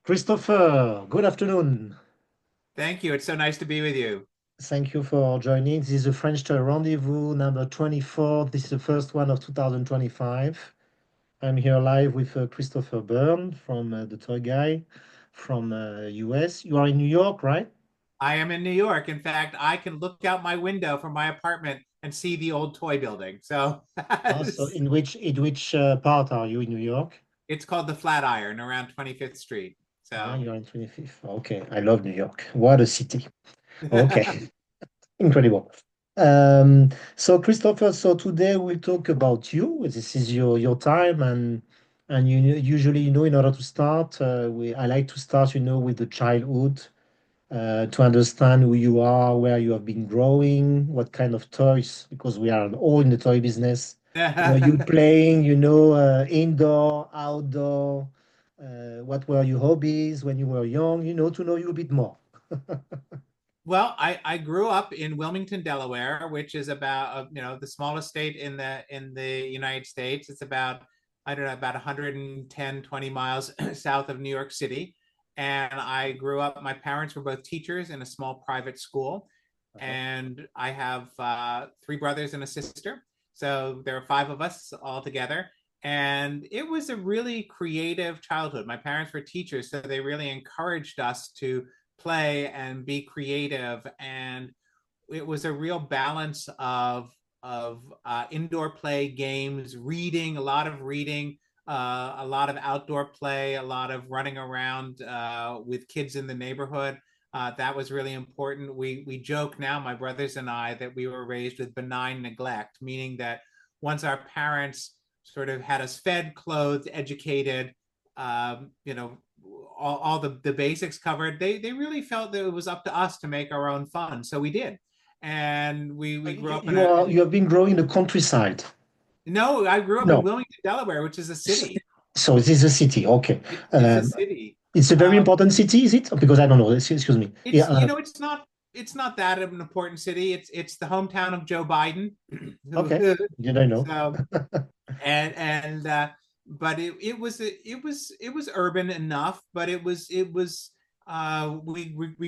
Christopher, good afternoon. Thank you. It's so nice to be with you. Thank you for joining. This is the French Toy Rendezvous number 24. This is the first one of 2025. I'm here live with Christopher Byrne from the Toy Guy from US. You are in New York, right? I am in New York. In fact, I can look out my window from my apartment and see the old toy building. So Also, in which part are you in New York? it's called the Flatiron around 25th Street. Ah, So you're in 25th. Okay, I love New York. What a city. Okay. Incredible. So Christopher, so today we'll talk about you. This is your time, and usually, in order to start, we I like to start, with the childhood, to understand who you are, where you have been growing, what kind of toys, because we are all in the toy business. You playing, indoor, outdoor. What were your hobbies when you were young? To know you a bit more. well, I grew up in Wilmington, Delaware, which is about the smallest state in the United States. It's about I don't know about 110, 20 miles south of New York City. And I grew up. My parents were both teachers in a small private school, Uh-huh. and I have three brothers and a sister. So there are five of us all together. And it was a really creative childhood. My parents were teachers, so they really encouraged us to play and be creative. And it was a real balance of indoor play, games, reading, a lot of reading, a lot of outdoor play, a lot of running around with kids in the neighborhood. That was really important. We joke now, my brothers and I, that we were raised with benign neglect, meaning that once our parents sort of had us fed, clothed, educated, you know, all the basics covered, they really felt that it was up to us to make our own fun. So we did. And we grew You, up in you a are you have been growing in the countryside. no, I grew up in No, Wilmington, Delaware, which is a S- city. so this is a city. Okay, It's a um, city. it's a very Um, important city, is it? Because I don't know. Excuse me. Yeah. it's not that of an important city. It's the hometown of Joe Biden. Okay. Did I know? So and but it was urban enough, but we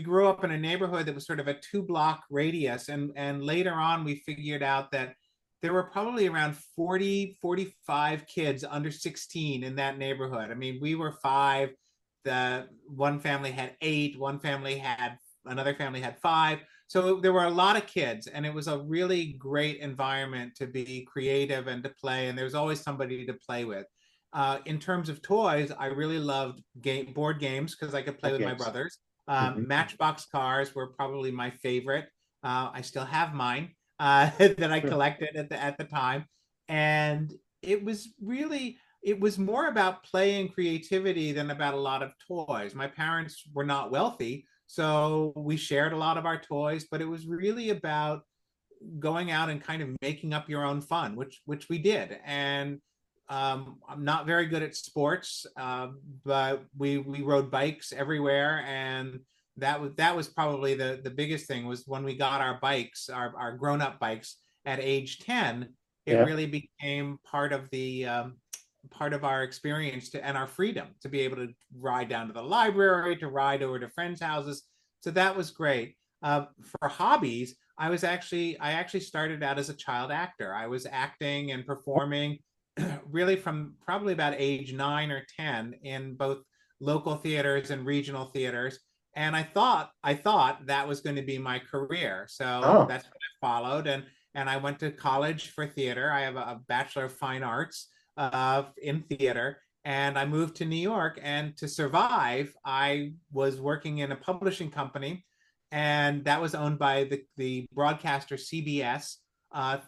grew up in a neighborhood that was sort of a 2 block radius, and later on we figured out that there were probably around 40-45 kids under 16 in that neighborhood. I mean, we were five. The one family had eight, another family had five. So there were a lot of kids, and it was a really great environment to be creative and to play, and there was always somebody to play with. In terms of toys, I really loved board games because I could play Board with my games. brothers. Mhm. Matchbox cars were probably my favorite. I still have mine that I Sure. collected at the time, and it was more about play and creativity than about a lot of toys. My parents were not wealthy, so we shared a lot of our toys, but it was really about going out and kind of making up your own fun, which we did. And I'm not very good at sports, but we rode bikes everywhere, and that was probably the biggest thing was when we got our bikes, our grown up bikes at age 10. It Yeah. really became part of our experience and our freedom to be able to ride down to the library, to ride over to friends' houses. So that was great. For hobbies, I actually started out as a child actor. I was acting and performing really from probably about age 9 or 10 in both local theaters and regional theaters. And I thought that was going to be my career. So Ah, that's what I followed. And I went to college for theater. I have a Bachelor of Fine Arts in theater. And I moved to New York. And to survive, I was working in a publishing company, and that was owned by the broadcaster CBS.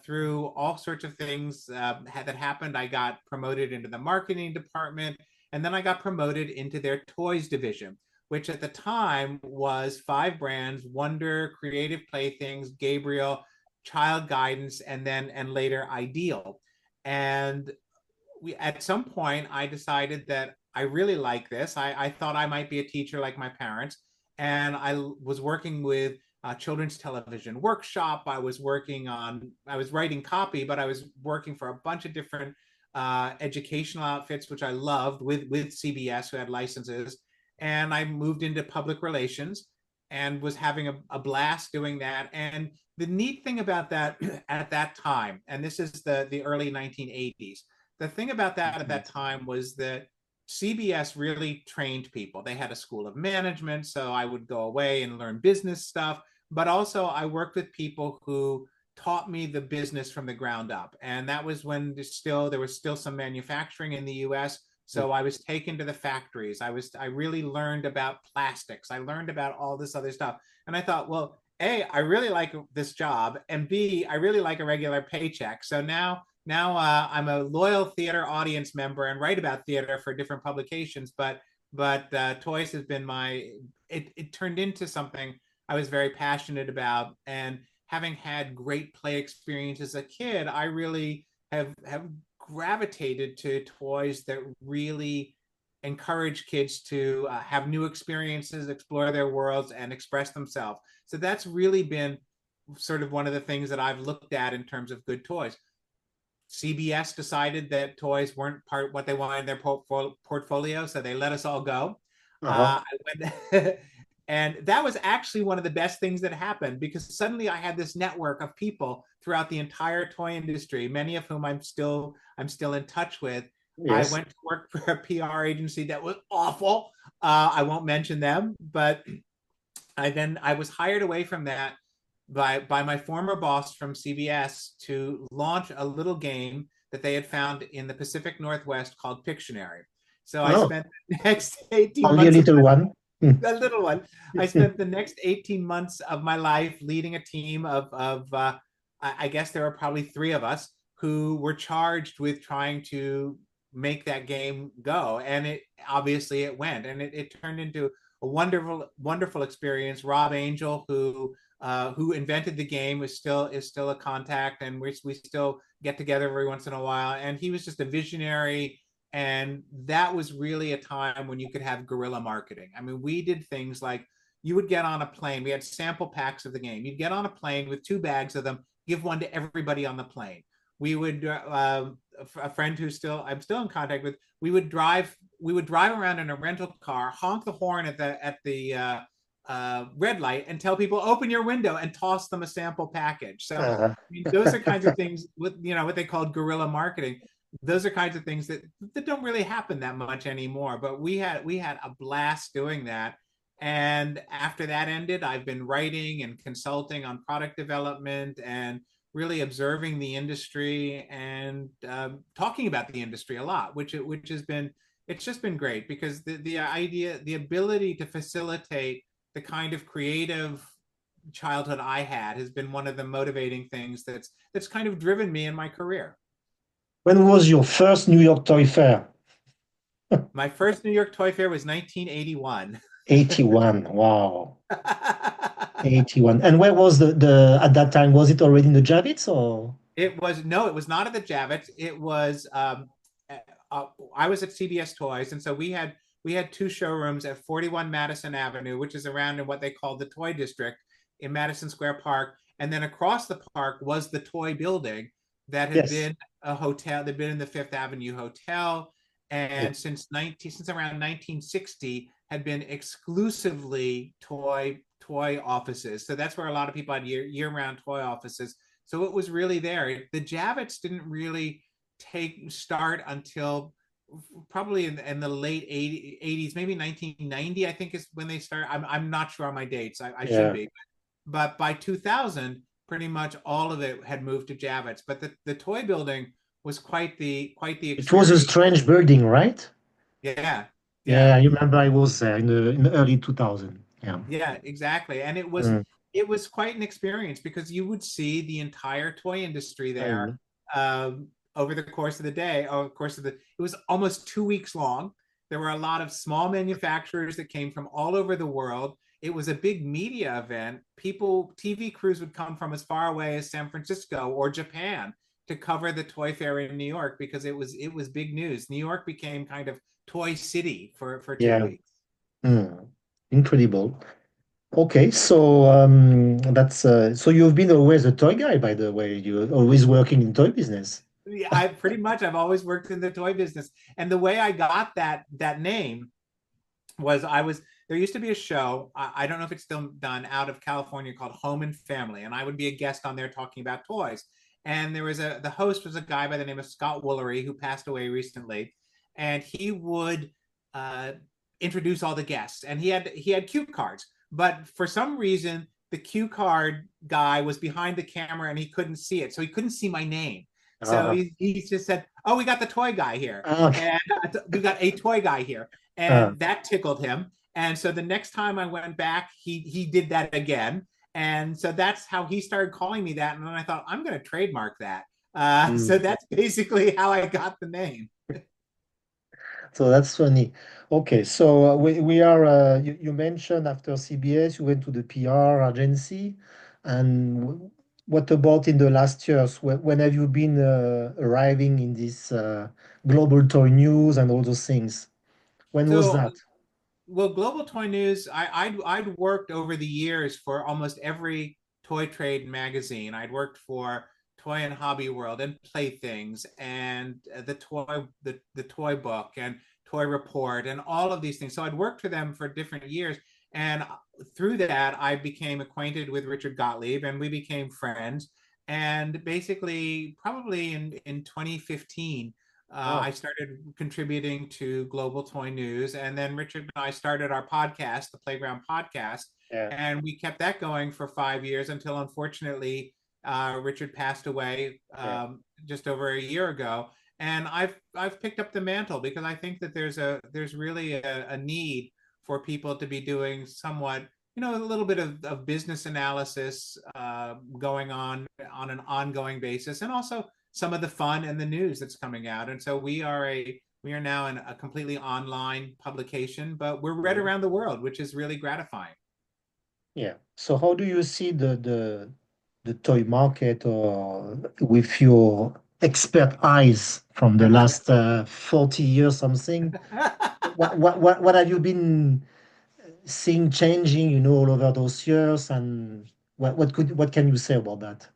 Through all sorts of things that happened, I got promoted into the marketing department, and then I got promoted into their toys division, which at the time was five brands: Wonder, Creative Playthings, Gabriel, Child Guidance, and later Ideal. And at some point I decided that I really like this. I thought I might be a teacher like my parents, and I was working with children's television workshop. I was writing copy, but I was working for a bunch of different educational outfits, which I loved with CBS, who had licenses. and I moved into public relations and was having a blast doing that. And the neat thing about that at that time, and this is the early 1980s, the thing about that at that time was that CBS really trained people. They had a school of management, so I would go away and learn business stuff, but also I worked with people who taught me the business from the ground up. And that was when there was still some manufacturing in the US. So I was taken to the factories. I really learned about plastics. I learned about all this other stuff. And I thought, well, A, I really like this job, and B, I really like a regular paycheck. So now I'm a loyal theater audience member and write about theater for different publications. But toys has been it turned into something I was very passionate about. And having had great play experience as a kid, I really have gravitated to toys that really encourage kids to have new experiences, explore their worlds, and express themselves. So that's really been sort of one of the things that I've looked at in terms of good toys. CBS decided that toys weren't part what they wanted in their portfolio, so they let us all go. Uh-huh. And that was actually one of the best things that happened, because suddenly I had this network of people throughout the entire toy industry, many of whom I'm still in touch with. I Yes. went to work for a PR agency that was awful. I won't mention them, but I was hired away from that by my former boss from CBS to launch a little game that they had found in the Pacific Northwest called Pictionary. So I Oh, spent the next 18 only a months of little one. Hmm. a little one. I spent the next 18 months of my life leading a team of I guess there were probably three of us who were charged with trying to make that game go. And it obviously it went, and it turned into a wonderful experience. Rob Angel, who invented the game, is still a contact, and we still get together every once in a while. And he was just a visionary, and that was really a time when you could have guerrilla marketing. I mean, we did things like you would get on a plane. We had sample packs of the game. You'd get on a plane with 2 bags of them, give one to everybody on the plane. We would a friend I'm still in contact with. We would drive around in a rental car, honk the horn at the red light, and tell people open your window and toss them a sample package. So Uh, I mean, those are kinds of things with what they call guerrilla marketing. Those are kinds of things that don't really happen that much anymore. But we had a blast doing that. And after that ended, I've been writing and consulting on product development and really observing the industry and talking about the industry a lot, which has been it's just been great, because the ability to facilitate the kind of creative childhood I had has been one of the motivating things that's kind of driven me in my career. when was your first New York Toy Fair? My first New York Toy Fair was 1981. 81. Wow. 81. And where was the at that time? Was it already in the Javits or? No, it was not at the Javits. It was I was at CBS Toys, and so we had 2 showrooms at 41 Madison Avenue, which is around in what they call the Toy District in Madison Square Park, and then across the park was the Toy Building that had Yes. been a hotel. They'd been in the Fifth Avenue Hotel, Yeah. and since around 1960 had been exclusively toy offices. So that's where a lot of people had year-round toy offices. So it was really there. The Javits didn't really start until probably in the late 80s, maybe 1990, I think is when they started. I'm not sure on my dates. I should Yeah. be. But by 2000, pretty much all of it had moved to Javits. But the toy building was quite the It was a experience. strange building, right? Yeah, Yeah, yeah. I remember I was there in the early 2000. Yeah. Yeah, exactly. And it was Mm. it was quite an experience, because you would see the entire toy industry there Mm. over the course of the day. Over the course of it was almost 2 weeks long. There were a lot of small manufacturers that came from all over the world. It was a big media event. TV crews would come from as far away as San Francisco or Japan to cover the toy fair in New York, because it was big news. New York became kind of toy city for two Yeah. weeks. Mm. Incredible. Okay, so that's so you've been always a toy guy, by the way. You're always working in toy business. Yeah, I've always worked in the toy business, and the way I got that name was there used to be a show, I don't know if it's still done, out of California called Home and Family, and I would be a guest on there talking about toys. And there was the host was a guy by the name of Scott Woolery, who passed away recently, and he would uh, introduce all the guests, and he had cue cards, but for some reason the cue card guy was behind the camera and he couldn't see it, so he couldn't see my name. So Uh, he just said, "Oh, we got the toy guy here, okay. and we got a toy guy here," Uh, and that tickled him. And so the next time I went back, he did that again, and so that's how he started calling me that. And then I thought, I'm going to trademark that. So mm. that's basically how I got the name. So that's funny. Okay, so we are, you mentioned after CBS, you went to the PR agency. And what about in the last years? When have you been arriving in this global toy news and all those things? When was So that? well, Global Toy News, I'd worked over the years for almost every toy trade magazine. I'd worked for Toy and Hobby World and Playthings and the Toy Book and Toy Report and all of these things. So I'd worked for them for different years, and through that I became acquainted with Richard Gottlieb, and we became friends. And basically, probably in 2015, I Oh, started contributing to Global Toy News, and then Richard and I started our podcast, the Playground Podcast, yeah, and we kept that going for 5 years until, unfortunately, Richard passed away yeah, just over a year ago. And I've picked up the mantle because I think that there's really a need for people to be doing somewhat, a little bit of business analysis going on an ongoing basis, and also some of the fun and the news that's coming out. And so we are now in a completely online publication, but we're read mhm, around the world, which is really gratifying. yeah. So how do you see the toy market, or with your expert eyes from the last 40 years something? What have you been seeing changing, all over those years, and what can you say about that?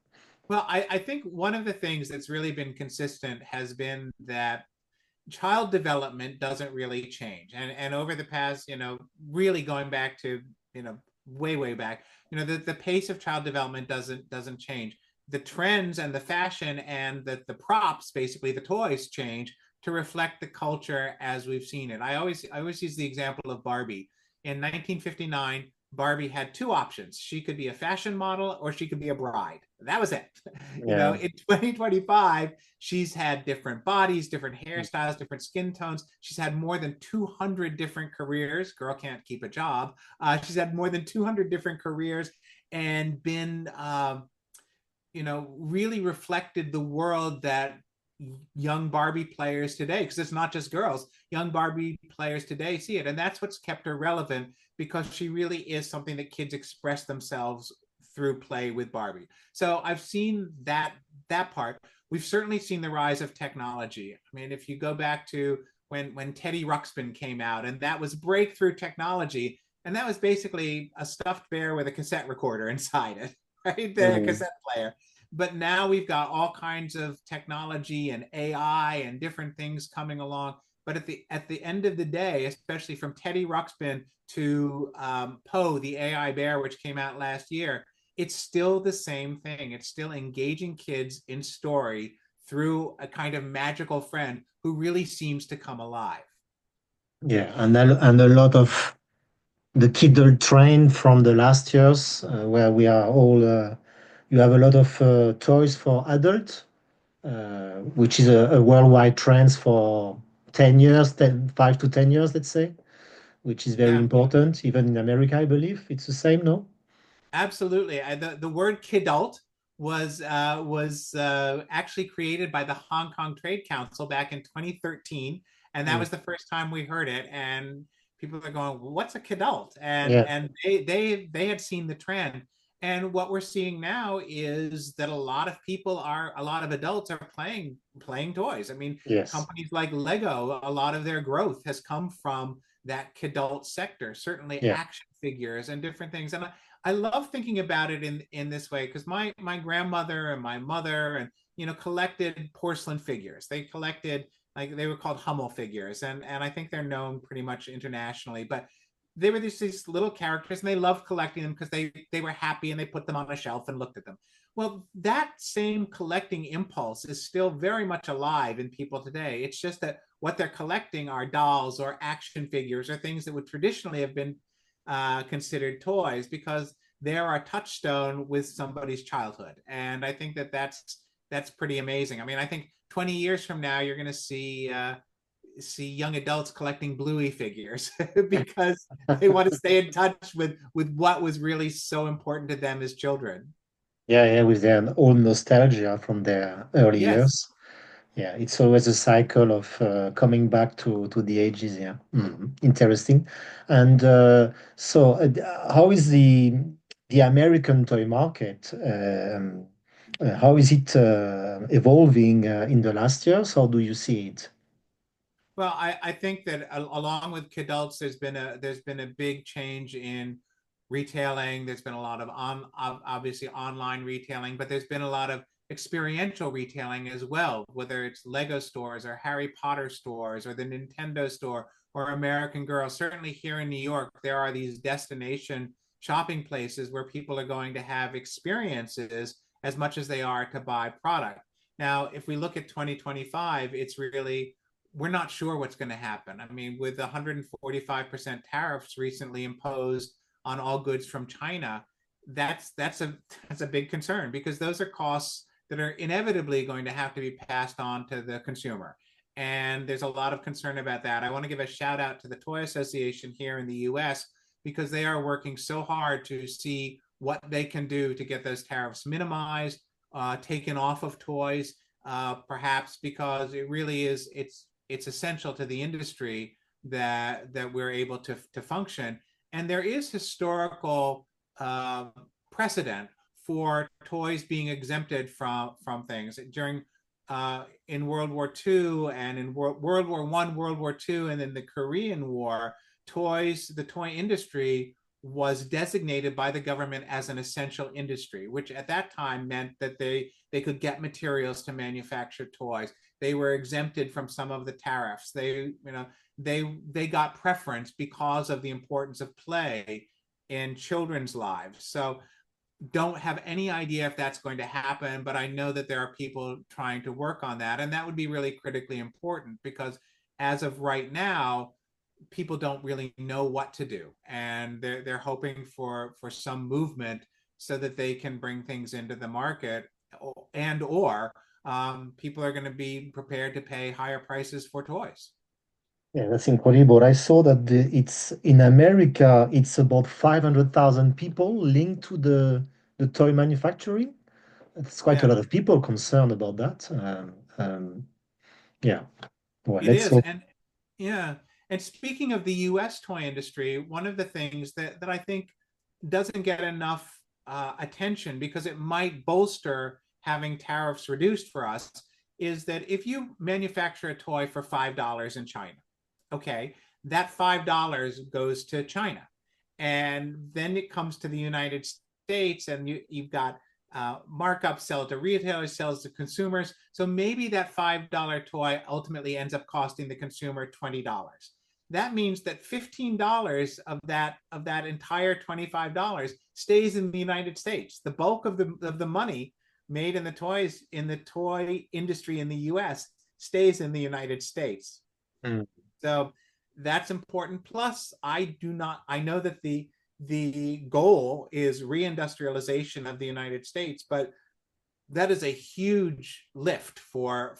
Well, I think one of the things that's really been consistent has been that child development doesn't really change. And over the past, really going back to, way back, the pace of child development doesn't change. The trends and the fashion and the props, basically the toys, change to reflect the culture as we've seen it. I always use the example of Barbie. In 1959, Barbie had two options. She could be a fashion model or she could be a bride. That was it. Yeah. In 2025, she's had different bodies, different hairstyles, different skin tones. She's had more than 200 different careers. Girl can't keep a job. She's had more than 200 different careers and been, really reflected the world that young Barbie players today, because it's not just girls, young Barbie players today see it. And that's what's kept her relevant, because she really is something that kids express themselves through play with Barbie. So I've seen that part. We've certainly seen the rise of technology. I mean, if you go back to when Teddy Ruxpin came out, and that was breakthrough technology, and that was basically a stuffed bear with a cassette recorder inside it, right? The Mm. cassette player. But now we've got all kinds of technology and AI and different things coming along. But at the end of the day, especially from Teddy Ruxpin to Poe, the AI bear, which came out last year, it's still the same thing. It's still engaging kids in story through a kind of magical friend who really seems to come alive. Yeah, and a lot of the Kindle trend from the last years, where we are all, you have a lot of toys for adults, which is a worldwide trend for 10 years, 5 to 10 years, let's say, which is very Yeah, important. Even in America, I believe it's the same, no? absolutely. The word kidult was actually created by the Hong Kong Trade Council back in 2013, and that Mm. was the first time we heard it. And people are going, "What's a kidult?" And Yeah, and they had seen the trend. And what we're seeing now is that a lot of adults are playing toys. I mean, yes, companies like Lego, a lot of their growth has come from that kidult sector. Certainly, yeah, action figures and different things. And I love thinking about it in this way, because my grandmother and my mother and collected porcelain figures. They collected like they were called Hummel figures, and I think they're known pretty much internationally. But they were these little characters, and they loved collecting them because they were happy and they put them on a shelf and looked at them. Well, that same collecting impulse is still very much alive in people today. It's just that what they're collecting are dolls or action figures or things that would traditionally have been considered toys because they're a touchstone with somebody's childhood. And I think that that's pretty amazing. I mean, I think 20 years from now, you're going to see young adults collecting Bluey figures because they want to stay in touch with what was really so important to them as children. Yeah, yeah, with their own nostalgia from their early Yes. years. Yeah, it's always a cycle of coming back to the ages. Yeah, interesting. And how is the American toy market? How is it evolving in the last years? How do you see it? Well, I think that along with kidults, there's been a big change in retailing. There's been a lot of obviously online retailing, but there's been a lot of experiential retailing as well, whether it's Lego stores or Harry Potter stores or the Nintendo store or American Girl. Certainly here in New York, there are these destination shopping places where people are going to have experiences as much as they are to buy product. Now, if we look at 2025, it's really we're not sure what's going to happen. I mean, with 145% tariffs recently imposed on all goods from China, that's a big concern because those are costs that are inevitably going to have to be passed on to the consumer. And there's a lot of concern about that. I want to give a shout out to the Toy Association here in the US because they are working so hard to see what they can do to get those tariffs minimized, taken off of toys, perhaps because it really is it's essential to the industry that we're able to function. And there is historical precedent for toys being exempted from things during in World War II and in World War I, World War II, and then the Korean War. The toy industry was designated by the government as an essential industry, which at that time meant that they could get materials to manufacture toys. They were exempted from some of the tariffs. They got preference because of the importance of play in children's lives. So don't have any idea if that's going to happen, but I know that there are people trying to work on that, and that would be really critically important because as of right now, people don't really know what to do, and they're hoping for some movement so that they can bring things into the market, and or people are going to be prepared to pay higher prices for toys. Yeah, that's incredible. I saw that it's in America, it's about 500,000 people linked to the toy manufacturing. It's quite a Yeah, lot of people concerned about that. Yeah, well, it let's is. hope. And yeah, and speaking of the US toy industry, one of the things that I think doesn't get enough attention because it might bolster having tariffs reduced for us is that if you manufacture a toy for $5 in China, okay, that $5 goes to China. And then it comes to the United States, and you've got markup, sell to retailers, sells to consumers. So maybe that $5 toy ultimately ends up costing the consumer $20. That means that $15 of that entire $25 stays in the United States. The bulk of the money made in the toy industry in the US stays in the United States. Mm. So that's important. Plus, I know that the goal is reindustrialization of the United States, but that is a huge lift for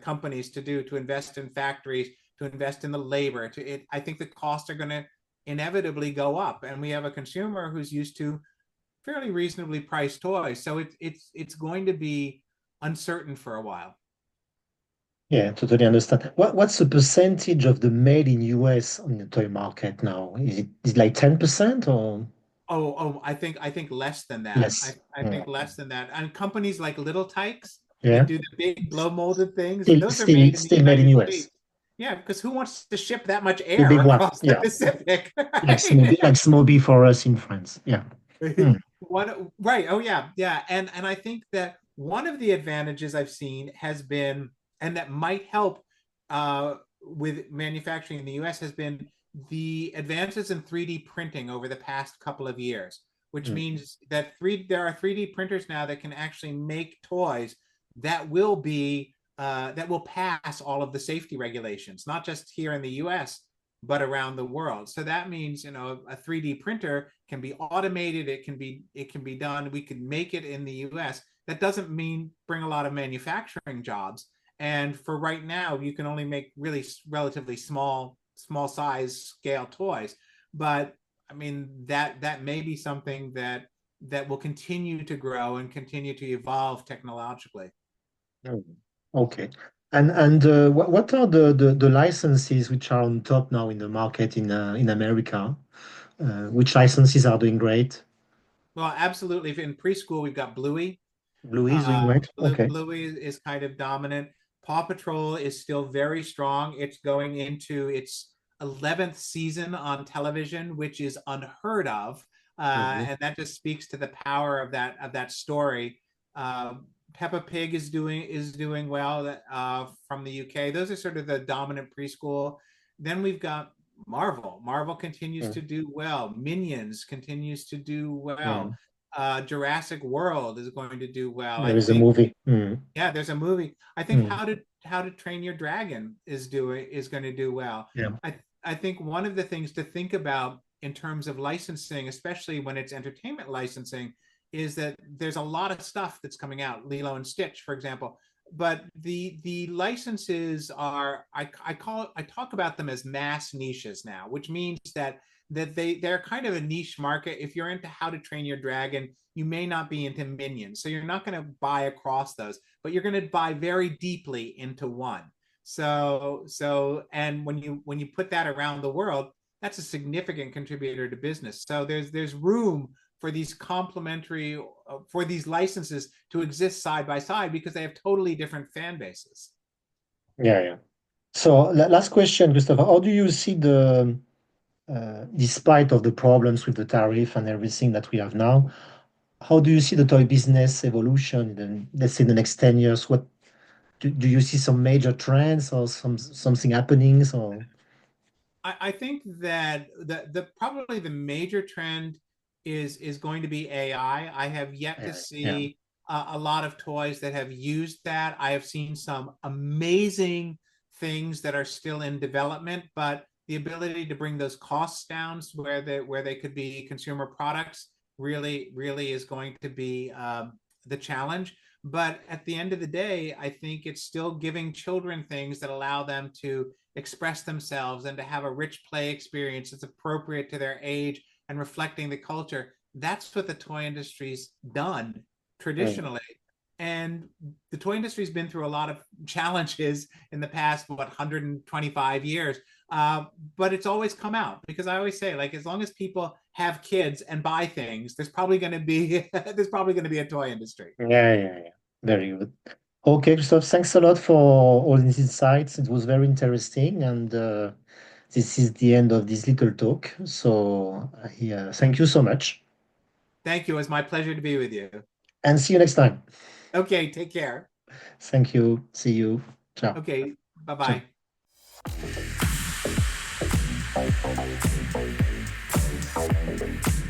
companies to do, to invest in factories, to invest in the labor. I think the costs are going to inevitably go up, and we have a consumer who's used to fairly reasonably priced toys, so it's going to be uncertain for a while. Yeah, totally understand. What's the percentage of the made in US on the toy market now? Is it like 10% or I think less than that. I, less? I think less than that. And companies like Little Tykes that Yeah, do the big blow molded things, still those are still made in the still made in United US. States. Yeah, because who wants to ship that much The air big one. across the Yeah, Pacific, like right? Smobie for us in France. Yeah. Mm. Right. Oh yeah, yeah. And I think that one of the advantages I've seen has been and that might help with manufacturing in the US has been the advances in 3D printing over the past couple of years, which Mm. means that there are 3D printers now that can actually make toys that will be that will pass all of the safety regulations, not just here in the US, but around the world. So that means, you know, a 3D printer can be automated, it can be done, we can make it in the US. That doesn't mean bring a lot of manufacturing jobs. And for right now, you can only make really relatively small size scale toys. But I mean, that may be something that will continue to grow and continue to evolve technologically. Mm. Okay. And what are the licenses which are on top now in the market in America? Which licenses are doing great? Well, absolutely. In preschool, we've got Bluey. Bluey is doing great. Okay. Bluey is kind of dominant. Paw Patrol is still very strong. It's going into its 11th season on television, which is unheard of, Mhm. and that just speaks to the power of that story. Uh, Peppa Pig is doing well from the UK. Those are sort of the dominant preschool. Then we've got Marvel. Marvel continues Mm. to do well. Minions continues to do well. Mm. Jurassic World is going to do well. I There is a think, movie. Mm. yeah, there's a movie. I think Mm. How to Train Your Dragon is going to do well. Yeah. I think one of the things to think about in terms of licensing, especially when it's entertainment licensing, is that there's a lot of stuff that's coming out. Lilo and Stitch, for example. But the licenses are I talk about them as mass niches now, which means that they're kind of a niche market. If you're into How to Train Your Dragon, you may not be into Minions, so you're not going to buy across those, but you're going to buy very deeply into one. And when you put that around the world, that's a significant contributor to business. So there's room for these complementary for these licenses to exist side by side because they have totally different fan bases. Yeah, yeah. So last question, Christopher. How do you see despite of the problems with the tariff and everything that we have now, how do you see the toy business evolution in, let's say, the next 10 years? What do you see some major trends or something happening? So I think that the probably the major trend is going to be AI. I have yet to yeah, see a lot of toys that have used that. I have seen some amazing things that are still in development, but the ability to bring those costs down where they could be consumer products really is going to be the challenge. But at the end of the day, I think it's still giving children things that allow them to express themselves and to have a rich play experience that's appropriate to their age and reflecting the culture. That's what the toy industry's done mm, traditionally. And the toy industry's been through a lot of challenges in the past, 125 years. But it's always come out because I always say, like, as long as people have kids and buy things, there's probably going to be there's probably going to be a toy industry. yeah. Very good. Okay, Christoph, thanks a lot for all these insights. It was very interesting, and this is the end of this little talk. So, thank you so much, Thank you. It was my pleasure to be with you. and see you next time. Okay, take care. Thank you. See you. Ciao. Okay, bye Ciao. bye.